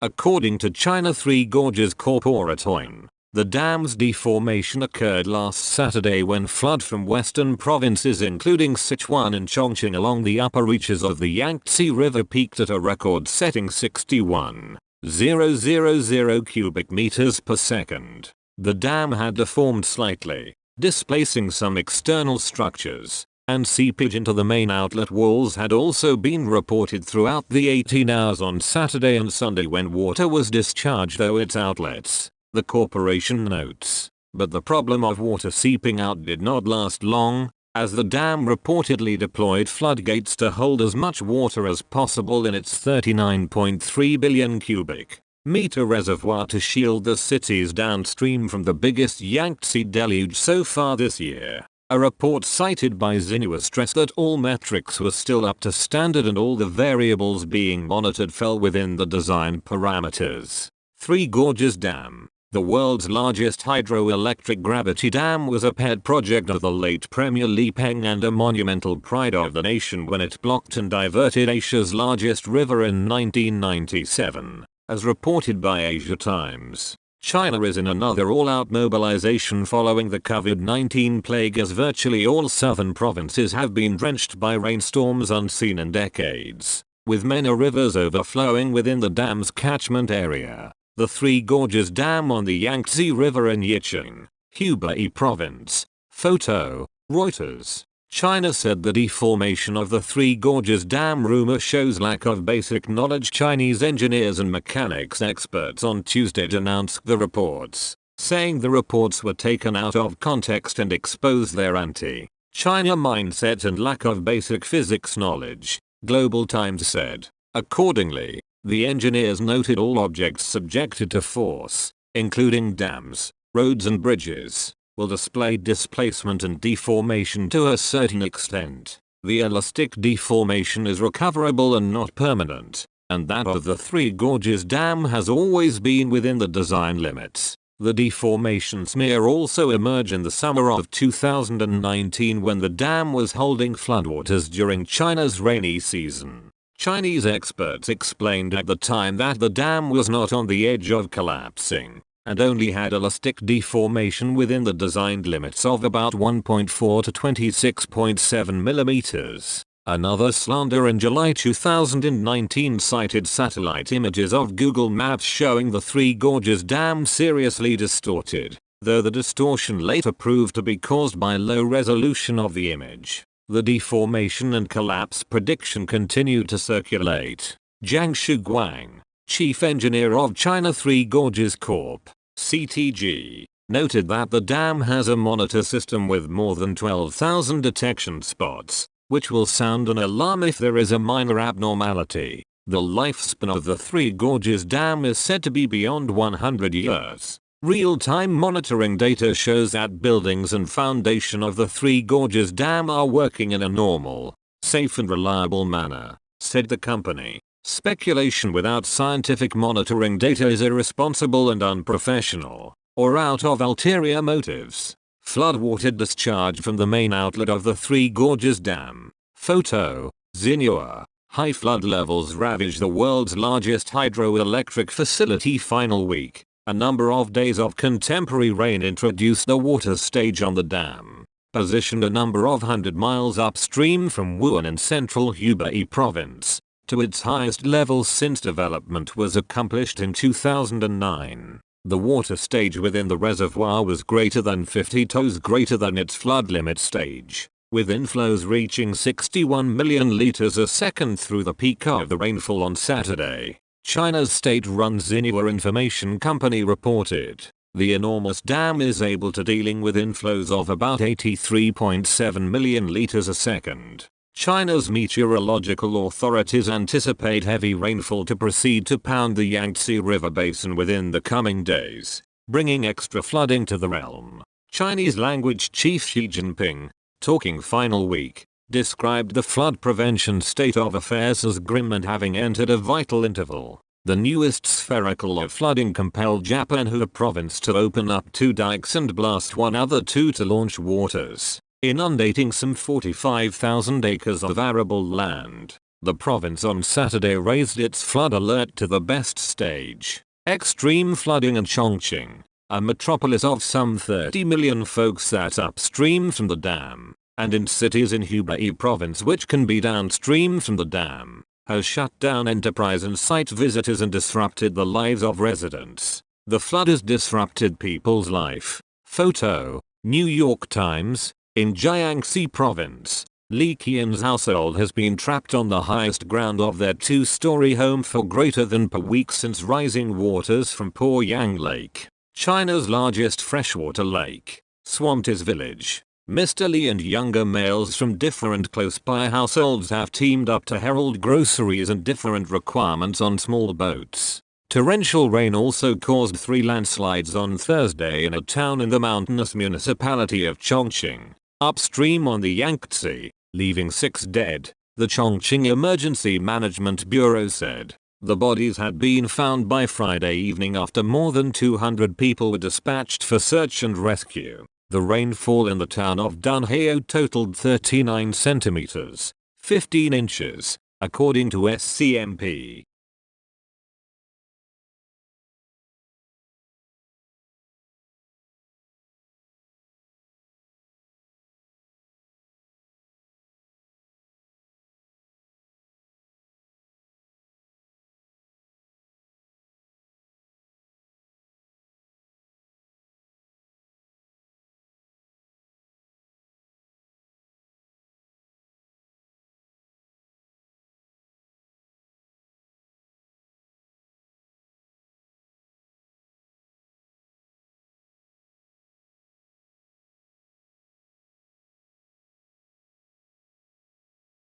according to China Three Gorges Corporation. The dam's deformation occurred last Saturday when flood from western provinces including Sichuan and Chongqing along the upper reaches of the Yangtze River peaked at a record-setting 61,000 cubic meters per second. The dam had deformed slightly, displacing some external structures, and seepage into the main outlet walls had also been reported throughout the 18 hours on Saturday and Sunday when water was discharged through its outlets, the corporation notes. But the problem of water seeping out did not last long, as the dam reportedly deployed floodgates to hold as much water as possible in its 39.3 billion cubic meter reservoir to shield the cities downstream from the biggest Yangtze deluge so far this year. A report cited by Xinhua stressed that all metrics were still up to standard and all the variables being monitored fell within the design parameters. Three Gorges Dam, the world's largest hydroelectric gravity dam, was a pet project of the late Premier Li Peng and a monumental pride of the nation when it blocked and diverted Asia's largest river in 1997. As reported by Asia Times, China is in another all-out mobilization following the COVID-19 plague as virtually all southern provinces have been drenched by rainstorms unseen in decades, with many rivers overflowing within the dam's catchment area. The Three Gorges Dam on the Yangtze River in Yicheng, Hubei Province. Photo, Reuters. China said the deformation of the Three Gorges Dam rumor shows lack of basic knowledge. Chinese engineers and mechanics experts on Tuesday denounced the reports, saying the reports were taken out of context and exposed their anti-China mindset and lack of basic physics knowledge, Global Times said. Accordingly, the engineers noted all objects subjected to force, including dams, roads and bridges, will display displacement and deformation to a certain extent. The elastic deformation is recoverable and not permanent, and that of the Three Gorges Dam has always been within the design limits. The deformations may also emerge in the summer of 2019 when the dam was holding floodwaters during China's rainy season. Chinese experts explained at the time that the dam was not on the edge of collapsing, and only had elastic deformation within the designed limits of about 1.4 to 26.7 millimeters. Another slander in July 2019 cited satellite images of Google Maps showing the Three Gorges Dam seriously distorted, though the distortion later proved to be caused by low resolution of the image. The deformation and collapse prediction continued to circulate. Zhang Shuguang, chief engineer of China Three Gorges Corp. (CTG), noted that the dam has a monitor system with more than 12,000 detection spots, which will sound an alarm if there is a minor abnormality. The lifespan of the Three Gorges Dam is said to be beyond 100 years. Real-time monitoring data shows that buildings and foundation of the Three Gorges Dam are working in a normal, safe and reliable manner, said the company. Speculation without scientific monitoring data is irresponsible and unprofessional, or out of ulterior motives. Floodwater discharge from the main outlet of the Three Gorges Dam. Photo, Xinhua. High flood levels ravage the world's largest hydroelectric facility final week. A number of days of contemporary rain introduced the water stage on the dam, positioned a number of 100 miles upstream from Wuhan in central Hubei Province, to its highest level since development was accomplished in 2009. The water stage within the reservoir was greater than 50 times greater than its flood limit stage, with inflows reaching 61 million liters a second through the peak of the rainfall on Saturday. China's state-run Xinhua information company reported. The enormous dam is able to dealing with inflows of about 83.7 million liters a second. China's meteorological authorities anticipate heavy rainfall to proceed to pound the Yangtze River basin within the coming days, bringing extra flooding to the realm. Chinese language chief Xi Jinping, talking final week, described the flood prevention state of affairs as grim and having entered a vital interval. The newest spherical of flooding compelled Japan Hubei province to open up 2 dikes and blast one other 2 to launch waters, inundating some 45,000 acres of arable land. The province on Saturday raised its flood alert to the best stage. Extreme flooding in Chongqing, a metropolis of some 30 million folks sat upstream from the dam, and in cities in Hubei province which can be downstream from the dam, has shut down enterprise and site visitors and disrupted the lives of residents. The flood has disrupted people's life. Photo, New York Times. In Jiangxi province, Li Qian's household has been trapped on the highest ground of their two-story home for greater than per week since rising waters from Poyang Lake, China's largest freshwater lake, swamped his village. Mr. Li and younger males from different close-by households have teamed up to herald groceries and different requirements on small boats. Torrential rain also caused 3 landslides on Thursday in a town in the mountainous municipality of Chongqing, upstream on the Yangtze, leaving 6 dead, the Chongqing Emergency Management Bureau said. The bodies had been found by Friday evening after more than 200 people were dispatched for search and rescue. The rainfall in the town of Dunhao totaled 39 centimeters, 15 inches, according to SCMP.